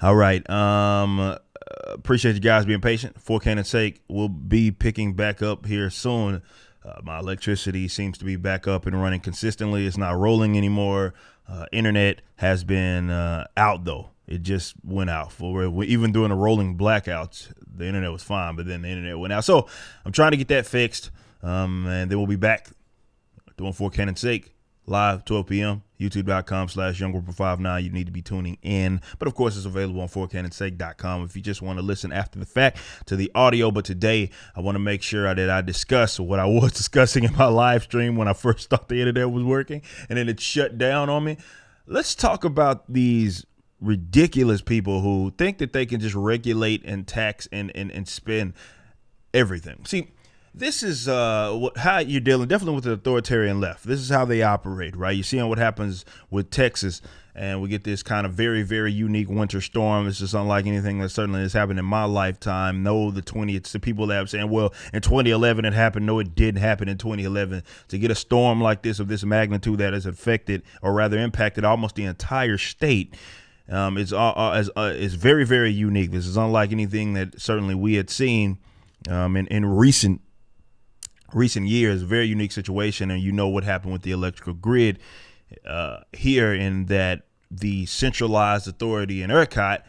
All right. Appreciate you guys being patient. For Canon's sake, we'll be picking back up here soon. My electricity seems to be back up and running consistently. It's not rolling anymore. Internet has been out though. It just went out for even during the rolling blackouts. The internet was fine, but then the internet went out. So I'm trying to get that fixed, and then we'll be back doing For Canon's sake live 12 p.m. youtube.com/younggroup59. You need to be tuning in, but of course it's available on 4canonsake.com if you just want to listen after the fact to the audio. But today I want to make sure that I discuss what I was discussing in my live stream when I first thought the internet was working and then it shut down on me. Let's talk about these ridiculous people who think that they can just regulate and tax and spend everything. See, this is how you're dealing definitely with the authoritarian left. This is how they operate, right? You're seeing what happens with Texas, and we get this kind of very, very unique winter storm. It's just unlike anything that certainly has happened in my lifetime. No, it's the people that are saying, well, in 2011 it happened. No, it didn't happen in 2011. To get a storm like this of this magnitude that has affected or rather impacted almost the entire state, is very, very unique. This is unlike anything that certainly we had seen in recent years. A very unique situation, and you know what happened with the electrical grid here, in that the centralized authority in ERCOT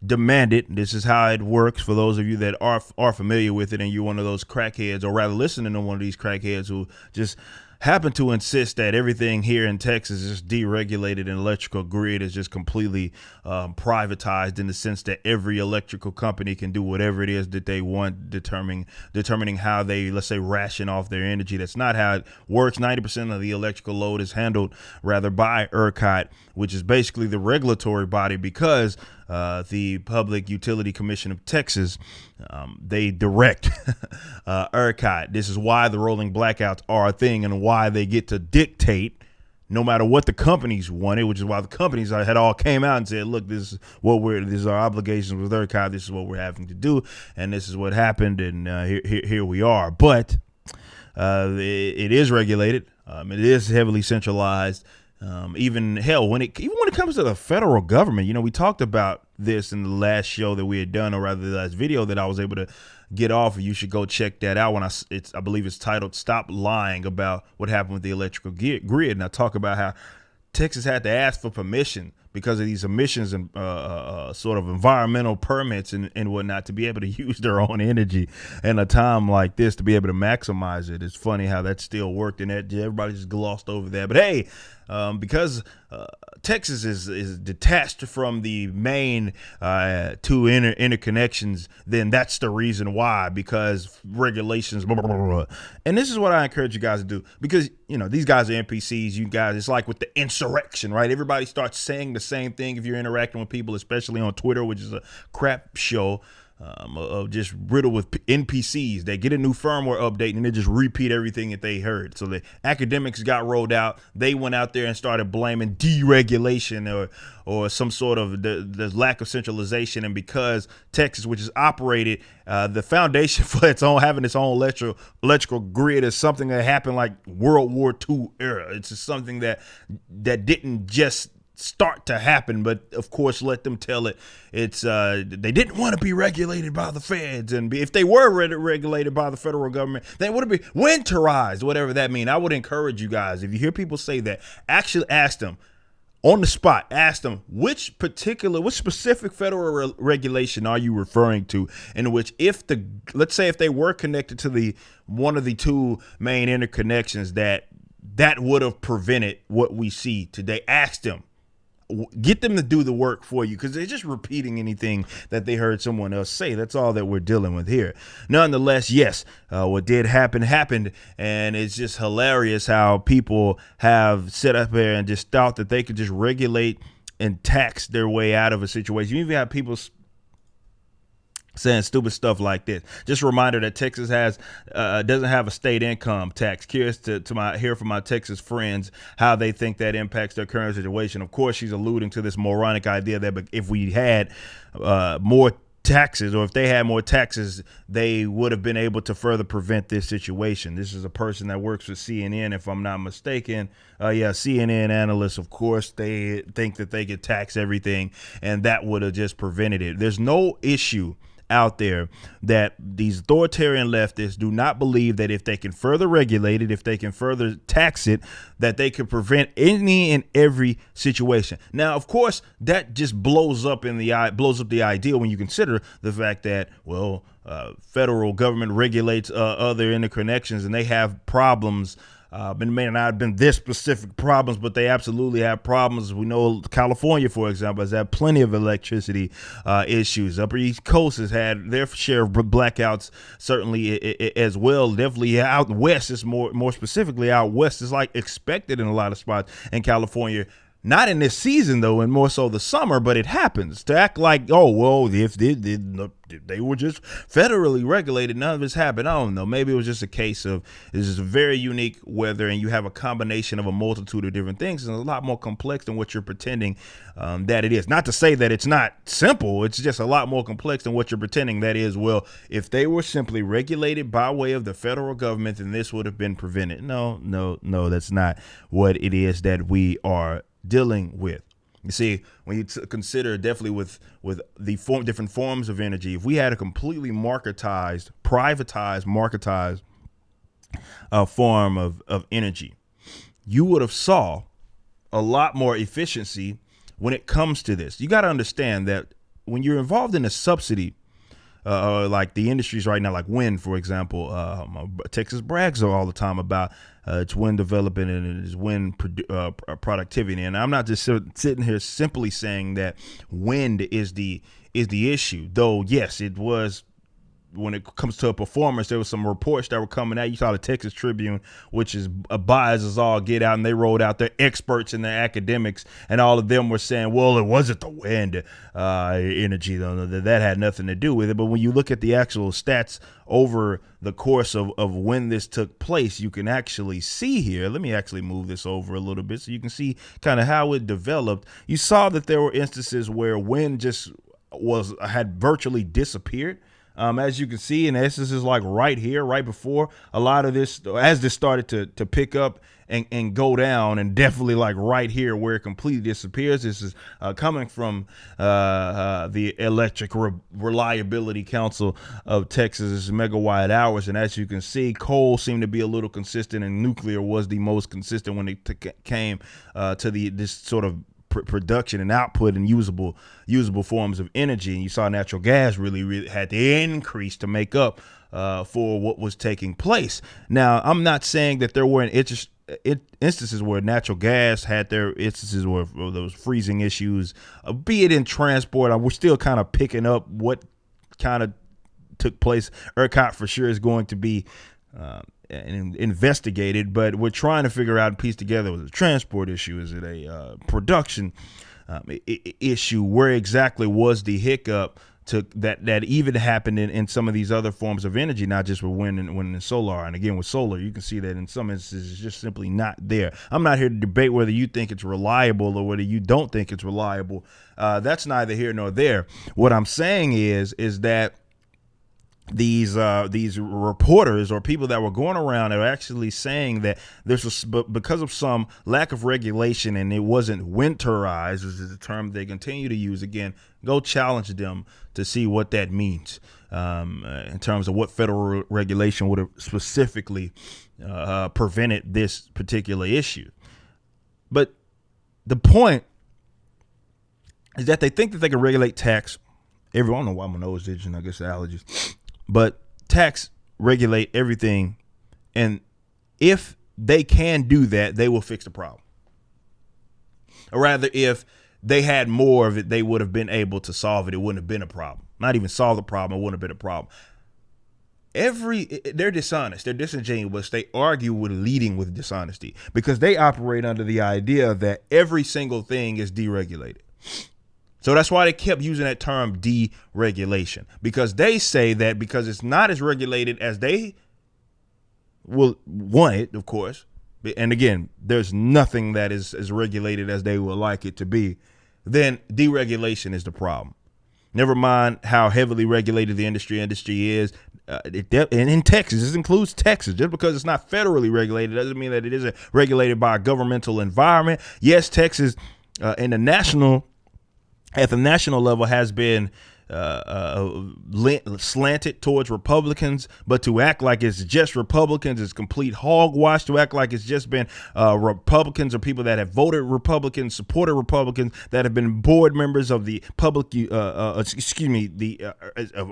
demanded. This is how it works for those of you that are familiar with it, and you're one of those crackheads, or rather listening to one of these crackheads who just happen to insist that everything here in Texas is deregulated and electrical grid is just completely privatized, in the sense that every electrical company can do whatever it is that they want, determining how they, let's say, ration off their energy. That's not how it works. 90% of the electrical load is handled rather by ERCOT, which is basically the regulatory body, because the Public Utility Commission of Texas, they direct ERCOT. This is why the rolling blackouts are a thing, and why they get to dictate no matter what the companies wanted, which is why the companies had all came out and said, look, this is our obligations with ERCOT. This is what we're having to do. And this is what happened. And here we are. But it is regulated. It is heavily centralized. Even when it comes to the federal government, we talked about this in the last show that we had done, or rather the last video that I was able to get off. You should go check that out. I believe it's titled "Stop Lying About What Happened with the Electrical Grid," and I talk about how Texas had to ask for permission because of these emissions and sort of environmental permits and whatnot, to be able to use their own energy in a time like this, to be able to maximize it. It's funny how that still worked, and that everybody just glossed over that. But hey, because Texas is detached from the main two interconnections, then that's the reason why, because regulations, blah, blah, blah, blah. And this is what I encourage you guys to do, because these guys are NPCs. You guys, it's like with the insurrection, right? Everybody starts saying the same thing if you're interacting with people, especially on Twitter, which is a crap show. Of just riddled with NPCs. They get a new firmware update and they just repeat everything that they heard. So the academics got rolled out. They went out there and started blaming deregulation or some sort of the lack of centralization. And because Texas, which is operated, the foundation for having its own electrical grid is something that happened like World War II era. It's just something that didn't just start to happen, but of course let them tell it. It's they didn't want to be regulated by the feds, and if they were regulated by the federal government, they would have been winterized, whatever that means. I would encourage you guys, if you hear people say that, actually ask them on the spot. Ask them which specific federal regulation are you referring to, in which let's say if they were connected to one of the two main interconnections that would have prevented what we see today. Ask them. Get them to do the work for you, because they're just repeating anything that they heard someone else say. That's all that we're dealing with here. Nonetheless, yes, what did happen happened, and it's just hilarious how people have set up there and just thought that they could just regulate and tax their way out of a situation. You even have people saying stupid stuff like this. Just a reminder that Texas doesn't have a state income tax. Curious to hear from my Texas friends how they think that impacts their current situation. Of course, she's alluding to this moronic idea that if we had more taxes, or if they had more taxes, they would have been able to further prevent this situation. This is a person that works for CNN, if I'm not mistaken. CNN analysts, of course, they think that they could tax everything, and that would have just prevented it. There's no issue out there that these authoritarian leftists do not believe that if they can further regulate it, if they can further tax it, that they could prevent any and every situation. Now, of course, that just blows up the idea when you consider the fact that, well, federal government regulates other interconnections, and they have problems. It may not have been this specific problems, but they absolutely have problems. We know California, for example, has had plenty of electricity issues. Upper East Coast has had their share of blackouts, certainly as well. Definitely out west, is more specifically out west, is like expected in a lot of spots in California. Not in this season, though, and more so the summer, but it happens. To act like, oh, well, if they were just federally regulated, none of this happened. I don't know. Maybe it was just a case of this is a very unique weather, and you have a combination of a multitude of different things, and a lot more complex than what you're pretending that it is. Not to say that it's not simple. It's just a lot more complex than what you're pretending that is. Well, if they were simply regulated by way of the federal government, then this would have been prevented. No, that's not what it is that we are dealing with. You see, when you consider definitely with the different forms of energy, if we had a completely privatized form of energy, you would have saw a lot more efficiency when it comes to this. You got to understand that when you're involved in a subsidy, like the industries right now, like wind, for example, Texas brags all the time about its wind development and its wind productivity. And I'm not just sitting here simply saying that wind is the issue, though. Yes, it was. When it comes to a performance, there was some reports that were coming out. You saw the Texas Tribune, which is biased as all get out, and they rolled out their experts and their academics, and all of them were saying, well, it wasn't the wind energy, though. That had nothing to do with it. But when you look at the actual stats over the course of when this took place, you can actually see here. Let me actually move this over a little bit so you can see kind of how it developed. You saw that there were instances where wind just had virtually disappeared. As you can see, in essence, is like right here, right before a lot of this, as this started to pick up and go down, and definitely like right here where it completely disappears. This is coming from the Electric Reliability Council of Texas, megawatt hours. And as you can see, coal seemed to be a little consistent, and nuclear was the most consistent when it came to this sort of production and output and usable forms of energy. And you saw natural gas really had to increase to make up for what was taking place. Now, I'm not saying that there weren't instances where natural gas had their instances where there was freezing issues, be it in transport. We're still kind of picking up what kind of took place. ERCOT for sure is going to be investigated, but we're trying to figure out and piece together, was it a transport issue? Is it a production issue? Where exactly was the hiccup to that even happened in some of these other forms of energy, not just with wind and solar? And again, with solar, you can see that in some instances it's just simply not there. I'm not here to debate whether you think it's reliable or whether you don't think it's reliable. That's neither here nor there. What I'm saying is that these reporters or people that were going around are actually saying that this was because of some lack of regulation, and it wasn't winterized, which is the term they continue to use. Again, go challenge them to see what that means in terms of what federal regulation would have specifically prevented this particular issue. But the point is that they think that they can regulate tax. I don't know why my nose is itching. I guess allergies. But tax, regulate everything, and if they can do that, they will fix the problem. Or rather, if they had more of it, they would have been able to solve it. It wouldn't have been a problem. Not even solve the problem, it wouldn't have been a problem. They're dishonest, they're disingenuous, they argue with leading with dishonesty, because they operate under the idea that every single thing is deregulated. So that's why they kept using that term deregulation, because they say that because it's not as regulated as they will want it, of course. And again, there's nothing that is as regulated as they would like it to be. Then deregulation is the problem. Never mind how heavily regulated the industry is. And in Texas, this includes Texas. Just because it's not federally regulated doesn't mean that it isn't regulated by a governmental environment. Yes, Texas at the national level has been slanted towards Republicans, but to act like it's just Republicans is complete hogwash. To act like it's just been Republicans or people that have voted Republicans, supported Republicans, that have been board members of the public, of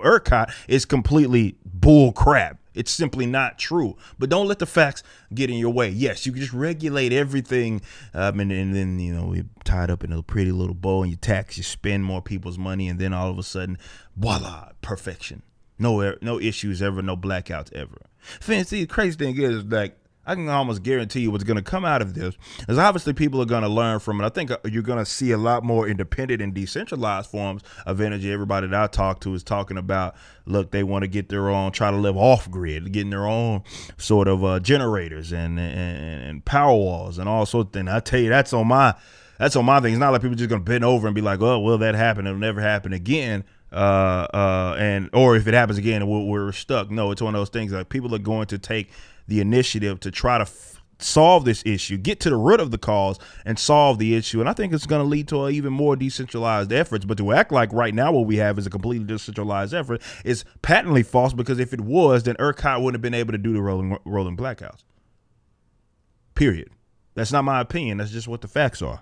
ERCOT is completely bull crap. It's simply not true. But don't let the facts get in your way. Yes, you can just regulate everything, and then we tie it up in a pretty little bow, and you tax, you spend more people's money, and then all of a sudden, voila, perfection. No issues ever, no blackouts ever. See, the crazy thing is, like, I can almost guarantee you what's going to come out of this is obviously people are going to learn from it. I think you're going to see a lot more independent and decentralized forms of energy. Everybody that I talk to is talking about, look, they want to get their own, try to live off grid, getting their own sort of generators and power walls and all sorts of things. I tell you, that's on my thing. It's not like people just going to bend over and be like, oh, well, that happened. It'll never happen again. Or if it happens again, we're stuck. No, it's one of those things like people are going to take the initiative to try to solve this issue, get to the root of the cause and solve the issue. And I think it's going to lead to even more decentralized efforts. But to act like right now what we have is a completely decentralized effort is patently false, because if it was, then ERCOT wouldn't have been able to do the rolling blackouts. Period. That's not my opinion. That's just what the facts are.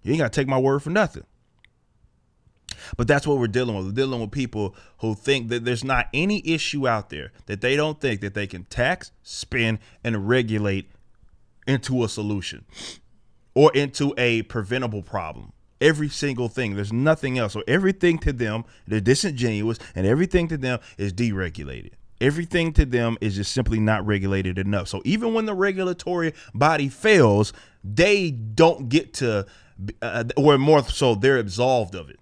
You ain't got to take my word for nothing. But that's what we're dealing with. We're dealing with people who think that there's not any issue out there that they don't think that they can tax, spend, and regulate into a solution or into a preventable problem. Every single thing. There's nothing else. So everything to them, they're disingenuous, and everything to them is deregulated. Everything to them is just simply not regulated enough. So even when the regulatory body fails, they don't get to, or more so, they're absolved of it.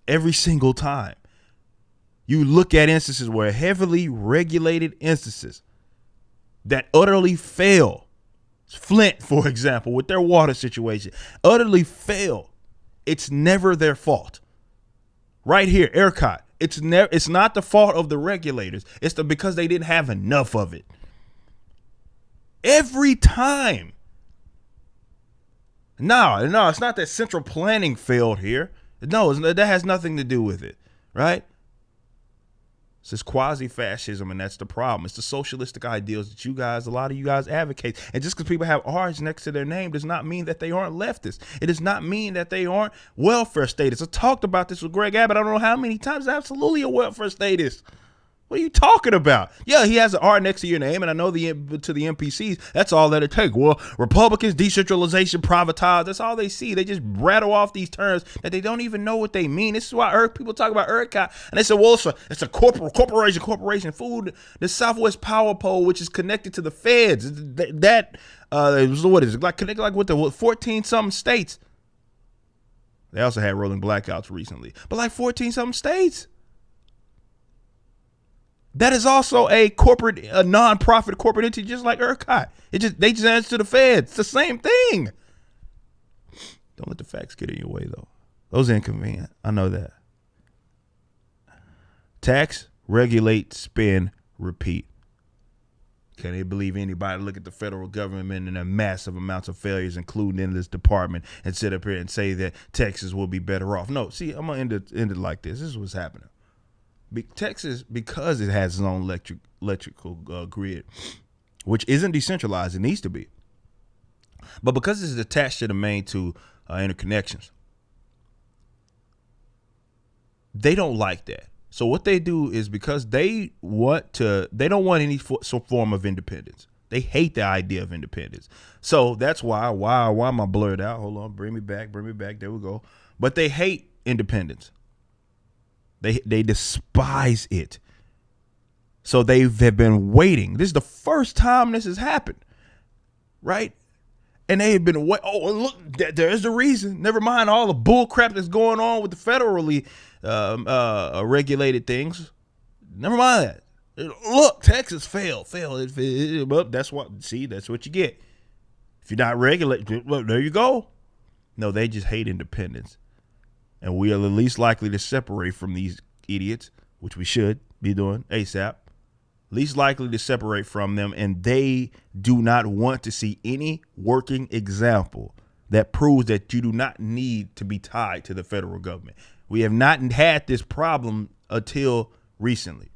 Every single time you look at instances where heavily regulated instances that utterly fail, Flint, for example, with their water situation, utterly fail. It's never their fault. Right here, ERCOT. It's not the fault of the regulators. It's because they didn't have enough of it. Every time. No, it's not that central planning failed here. No, that has nothing to do with it, right? It's this quasi-fascism, and that's the problem. It's the socialistic ideals that a lot of you guys advocate. And just because people have R's next to their name does not mean that they aren't leftists. It does not mean that they aren't welfare statists. I talked about this with Greg Abbott. I don't know how many times. Absolutely a welfare statist. What are you talking about? Yeah, he has an R next to your name, and I know to the NPCs, that's all that it takes. Well, Republicans, decentralization, privatize, that's all they see. They just rattle off these terms that they don't even know what they mean. This is why people talk about ERCOT, and they say, well, it's a corporation, food, the Southwest Power Pole, which is connected to the feds. What is it, like connected like with the 14-something states? They also had rolling blackouts recently, but like 14-something states. That is also a non-profit corporate entity, just like ERCOT. They just answer to the feds. It's the same thing. Don't let the facts get in your way, though. Those are inconvenient. I know that. Tax, regulate, spend, repeat. Can they believe anybody look at the federal government and the massive amounts of failures, including in this department, and sit up here and say that Texas will be better off? No, see, I'm going to end it like this. This is what's happening. Texas, because it has its own electrical grid, which isn't decentralized, it needs to be. But because it's attached to the main two interconnections, they don't like that. So what they do is, because they don't want any form of independence. They hate the idea of independence. So that's why am I blurred out? Hold on, bring me back. There we go. But they hate independence. They despise it. So they have been waiting. This is the first time this has happened, right? And they have been waiting. Oh, look, there's the reason. Never mind all the bull crap that's going on with the federally regulated things. Never mind that. Look, Texas failed. That's what you get. If you're not regulated, well, there you go. No, they just hate independence. and we are the least likely to separate from these idiots, which we should be doing ASAP. Least likely to separate from them, and they do not want to see any working example that proves that you do not need to be tied to the federal government. We have not had this problem until recently.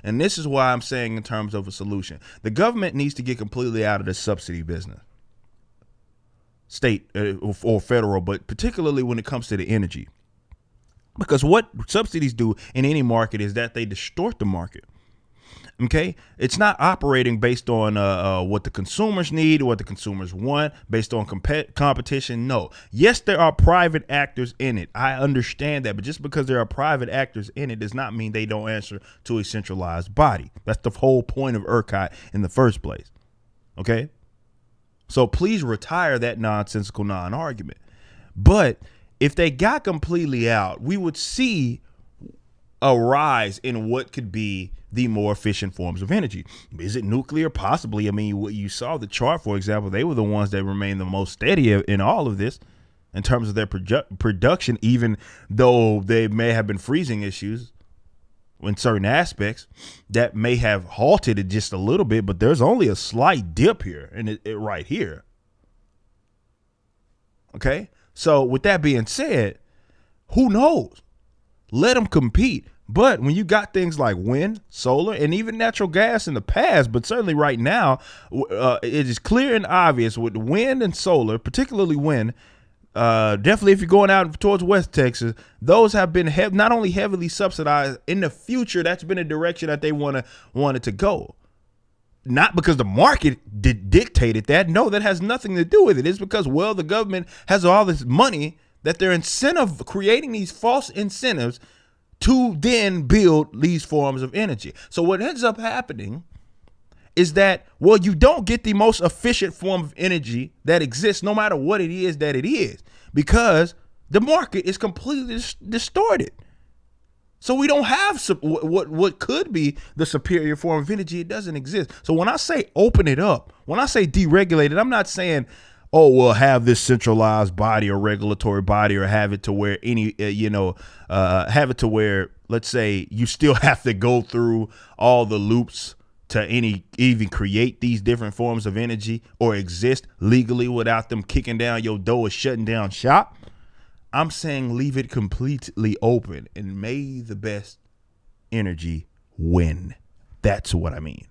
And this is why I'm saying in terms of a solution, the government needs to get completely out of the subsidy business, state or federal, but particularly when it comes to the energy. Because what subsidies do in any market is that they distort the market. Okay, it's not operating based on what the consumers need or what the consumers want, based on competition. No. Yes, there are private actors in it. I understand that. But just because there are private actors in it does not mean they don't answer to a centralized body. That's the whole point of ERCOT in the first place. Okay, so please retire that nonsensical non-argument. But if they got completely out, we would see a rise in what could be the more efficient forms of energy. Is it nuclear? Possibly. I mean, what you saw the chart, for example, they were the ones that remained the most steady in all of this in terms of their production, even though they may have been freezing issues in certain aspects that may have halted it just a little bit, but there's only a slight dip here and it right here. Okay. So with that being said, who knows? Let them compete. But when you got things like wind, solar, and even natural gas in the past, but certainly right now, it is clear and obvious with wind and solar, particularly wind, definitely if you're going out towards West Texas, those have been not only heavily subsidized in the future. That's been a direction that they wanted to go. Not because the market dictated that. No, that has nothing to do with it. It's because, well, the government has all this money that they're creating these false incentives to then build these forms of energy. So what ends up happening is that, well, you don't get the most efficient form of energy that exists, no matter what it is that it is, because the market is completely distorted. So we don't have what could be the superior form of energy. It doesn't exist. So when I say open it up, when I say deregulate it, I'm not saying, oh, well, have this centralized body or regulatory body, or have it to where have it to where, let's say, you still have to go through all the loops to even create these different forms of energy or exist legally without them kicking down your door or shutting down shop. I'm saying leave it completely open and may the best energy win. That's what I mean.